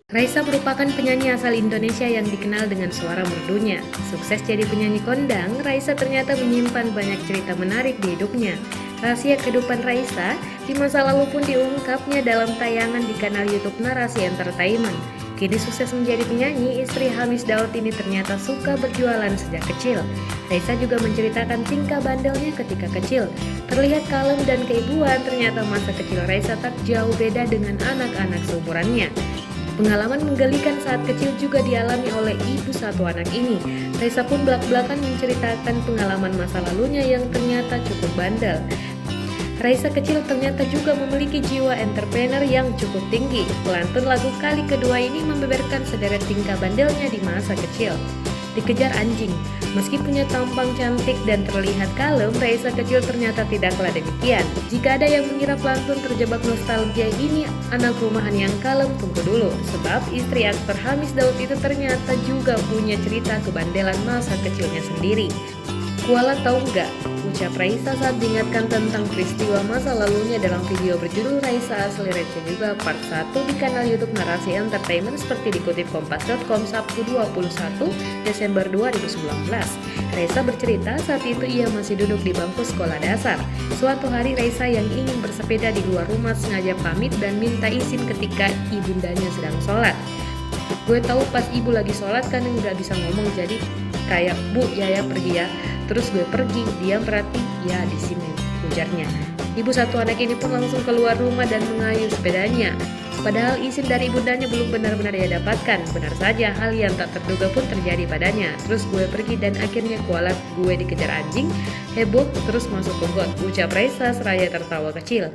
Raisa merupakan penyanyi asal Indonesia yang dikenal dengan suara merdunya. Sukses jadi penyanyi kondang, Raisa ternyata menyimpan banyak cerita menarik di hidupnya. Rahasia kehidupan Raisa di masa lalu pun diungkapnya dalam tayangan di kanal YouTube Narasi Entertainment. Kini sukses menjadi penyanyi, istri Hamis Daud ini ternyata suka berjualan sejak kecil. Raisa juga menceritakan tingkah bandelnya ketika kecil. Terlihat kalem dan keibuan, ternyata masa kecil Raisa tak jauh beda dengan anak-anak seumurannya. Pengalaman menggelikan saat kecil juga dialami oleh ibu satu anak ini. Raisa pun belak-belakan menceritakan pengalaman masa lalunya yang ternyata cukup bandel. Raisa kecil ternyata juga memiliki jiwa entrepreneur yang cukup tinggi. Pelantun lagu kali kedua ini membeberkan sederet tingkah bandelnya di masa kecil. Dikejar anjing. Meski punya tampang cantik dan terlihat kalem, Raisa kecil ternyata tidaklah demikian. Jika ada yang mengira pelantun terjebak nostalgia ini anak rumahan yang kalem, tunggu dulu. Sebab istri aktor Hamis Daud itu ternyata juga punya cerita kebandelan masa kecilnya sendiri. Kuala tahu nggak? Ucap Raisa saat diingatkan tentang peristiwa masa lalunya dalam video berjudul Raisa Asli Receh juga part 1 di kanal YouTube Narasi Entertainment seperti dikutip kompas.com Sabtu 21 Desember 2019. Raisa bercerita saat itu ia masih duduk di bangku sekolah dasar. Suatu hari Raisa yang ingin bersepeda di luar rumah sengaja pamit dan minta izin ketika ibundanya sedang sholat. Gue tahu pas ibu lagi sholat kan nggak bisa ngomong, jadi kayak bu ya pergi ya. Terus gue pergi, dia berarti ya di sini, ujarnya. Ibu satu anak ini pun langsung keluar rumah dan mengayuh sepedanya. Padahal izin dari ibundanya belum benar-benar ia dapatkan. Benar saja hal yang tak terduga pun terjadi padanya. Terus gue pergi dan akhirnya kualat gue dikejar anjing, heboh terus masuk ke got, ucap Raisa seraya tertawa kecil.